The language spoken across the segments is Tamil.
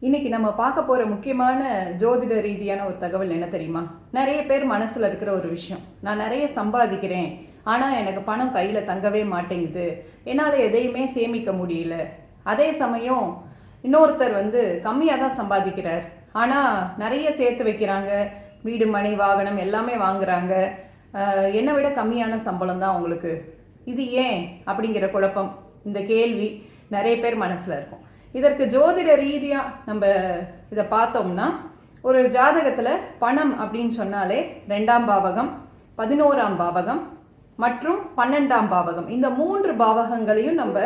இன்னைக்கு நம்ம பார்க்க போற முக்கியமான ஜோதிட ரீதியான ஒரு தகவல் என்ன தெரியுமா? நிறைய பேர் மனசுல இருக்கிற ஒரு விஷயம், நான் நிறைய சம்பாதிக்கிறேன், ஆனா எனக்கு பணம் கையில தங்கவே மாட்டேங்குது, என்னால எதையுமே சேமிக்க முடியல. அதே சமயம் இன்னொருத்தர் கம்மியா தான் சம்பாதிக்கிறார், ஆனா நிறைய சேர்த்து வைக்கிறாங்க, வீடு மனை வாகனம் எல்லாமே வாங்குறாங்க, என்னை விட கம்மியான சம்பளம் தான் உங்களுக்கு. இது ஏன் அப்படிங்கிற குழப்பம், இந்த கேள்வி நிறைய பேர் மனசுல இருக்கும். இதற்கு ஜோதிட ரீதியா நம்ம இதை பார்த்தோம்னா, ஒரு ஜாதகத்துல பணம் அப்படின்னு சொன்னாலே 2ஆம் பாவகம், 11ஆம் பாவகம் மற்றும் 12ஆம் பாவகம், இந்த 3 பாவகங்களையும் நம்ம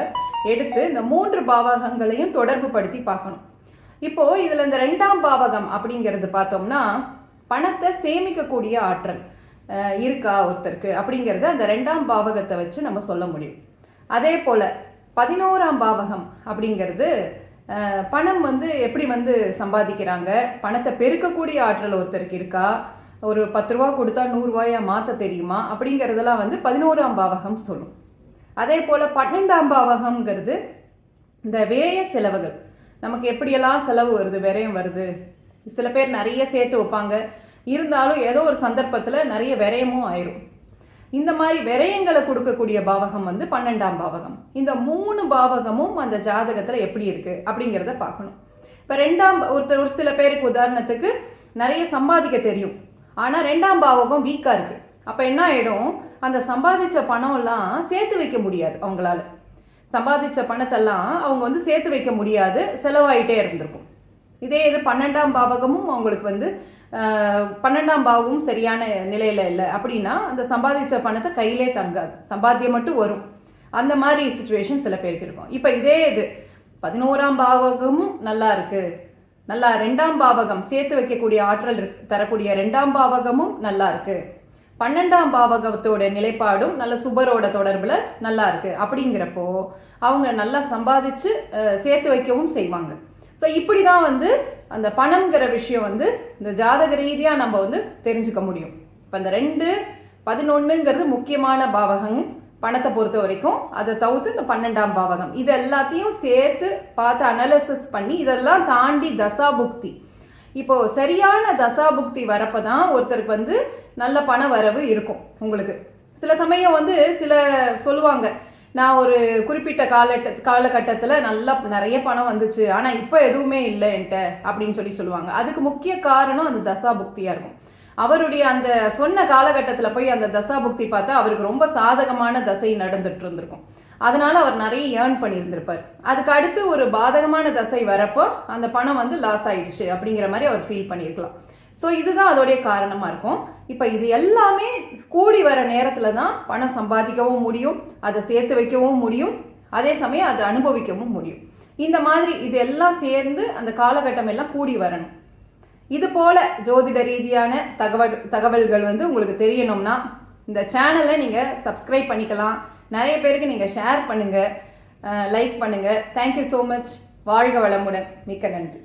எடுத்து இந்த 3 பாவகங்களையும் தொடர்பு படுத்தி பார்க்கணும். இப்போ இதுல இந்த 2ஆம் பாவகம் அப்படிங்கிறது பார்த்தோம்னா, பணத்தை சேமிக்கக்கூடிய ஆற்றல் இருக்கா ஒருத்தருக்கு அப்படிங்கிறத அந்த 2ஆம் பாவகத்தை வச்சு நம்ம சொல்ல முடியும். அதே போல 11ஆம் பாவகம் அப்படிங்கிறது பணம் எப்படி சம்பாதிக்கிறாங்க, பணத்தை பெருக்கக்கூடிய ஆற்றல் ஒருத்தருக்கு இருக்கா, ஒரு 10 ரூபா கொடுத்தா 100 ரூபாயா மாற்ற தெரியுமா அப்படிங்கிறதெல்லாம் 11ஆம் பாவகம் சொல்லும். அதே போல் 12ஆம் பாவகம்ங்கிறது இந்த விரய செலவுகள், நமக்கு எப்படியெல்லாம் செலவு வருது, விரயம் வருது. சில பேர் நிறைய சேர்த்து வைப்பாங்க, இருந்தாலும் ஏதோ ஒரு சந்தர்ப்பத்தில் நிறைய விரயமும் ஆயிரும். இந்த மாதிரி விரயங்களை கொடுக்கக்கூடிய பாவகம் 12ஆம் பாவகம். இந்த 3 பாவகமும் அந்த ஜாதகத்தில் எப்படி இருக்கு அப்படிங்கிறத பார்க்கணும். இப்போ ஒரு சில பேருக்கு உதாரணத்துக்கு நிறைய சம்பாதிக்க தெரியும், ஆனால் 2ஆம் பாவகம் வீக்காக இருக்கு. அப்போ என்ன ஆயிடும், அந்த சம்பாதிச்ச பணம்லாம் சேர்த்து வைக்க முடியாது. அவங்களால சம்பாதிச்ச பணத்தெல்லாம் அவங்க சேர்த்து வைக்க முடியாது, செலவாயிட்டே இருந்திருக்கும். இதே இது 12ஆம் பாவகமும் அவங்களுக்கு 12ஆம் பாவமும் சரியான நிலையில இல்லை அப்படின்னா, அந்த சம்பாதிச்ச பணத்தை கையிலே தங்காது, சம்பாத்தியம் மட்டும் வரும். அந்த மாதிரி சுச்சுவேஷன் சில பேருக்கு இருக்கும். இப்போ இதே இது 11ஆம் பாவகமும் நல்லா இருக்கு, நல்லா 2ஆம் பாவகம் சேர்த்து வைக்கக்கூடிய ஆற்றல் தரக்கூடிய 2ஆம் பாவகமும் நல்லா இருக்கு, 12ஆம் பாவகத்தோட நிலைப்பாடும் நல்ல சுபரோட தொடர்புல நல்லா இருக்கு அப்படிங்கிறப்போ அவங்க நல்லா சம்பாதிச்சு சேர்த்து வைக்கவும் செய்வாங்க. ஸோ இப்படி தான் அந்த பணம்ங்கிற விஷயம் இந்த ஜாதக ரீதியாக நம்ம தெரிஞ்சுக்க முடியும். இப்போ இந்த 2, 11ங்கிறது முக்கியமான பாவகம் பணத்தை பொறுத்த வரைக்கும். அதை தவிர்த்து இந்த 12ஆம் பாவகம், இது எல்லாத்தையும் சேர்த்து பார்த்து அனலிசிஸ் பண்ணி இதெல்லாம் தாண்டி தசாபுக்தி, இப்போ சரியான தசாபுக்தி வரப்போ தான் ஒருத்தருக்கு நல்ல பண வரவு இருக்கும். உங்களுக்கு சில சமயம் சில சொல்லுவாங்க, நான் ஒரு குறிப்பிட்ட காலகட்டத்தில் நல்லா நிறைய பணம் வந்துச்சு, ஆனால் இப்போ எதுவுமே இல்லை என்கிட்ட அப்படின்னு சொல்லுவாங்க. அதுக்கு முக்கிய காரணம் அந்த தசாபுக்தியாக இருக்கும். அவருடைய அந்த சொன்ன காலகட்டத்தில் போய் அந்த தசாபுக்தி பார்த்தா அவருக்கு ரொம்ப சாதகமான தசை நடந்துட்டு இருந்திருக்கும், அதனால அவர் நிறைய ஏர்ன் பண்ணியிருந்திருப்பார். அதுக்கு அடுத்து ஒரு பாதகமான தசை வரப்போ அந்த பணம் லாஸ் ஆயிடுச்சு அப்படிங்கிற மாதிரி அவர் ஃபீல் பண்ணியிருக்கலாம். ஸோ இதுதான் அதோடைய காரணமாக இருக்கும். இப்போ இது எல்லாமே கூடி வர நேரத்தில் தான் பணம் சம்பாதிக்கவும் முடியும், அதை சேர்த்து வைக்கவும் முடியும், அதே சமயம் அதை அனுபவிக்கவும் முடியும். இந்த மாதிரி இது எல்லாம் சேர்ந்து அந்த காலகட்டம் எல்லாம் கூடி வரணும். இது போல ஜோதிட ரீதியான தகவல்கள் உங்களுக்கு தெரியணும்னா இந்த சேனலை நீங்கள் சப்ஸ்கிரைப் பண்ணிக்கலாம். நிறைய பேருக்கு நீங்கள் ஷேர் பண்ணுங்கள், லைக் பண்ணுங்கள். Thank you so much. வாழ்க வளமுடன். மிக்க நன்றி.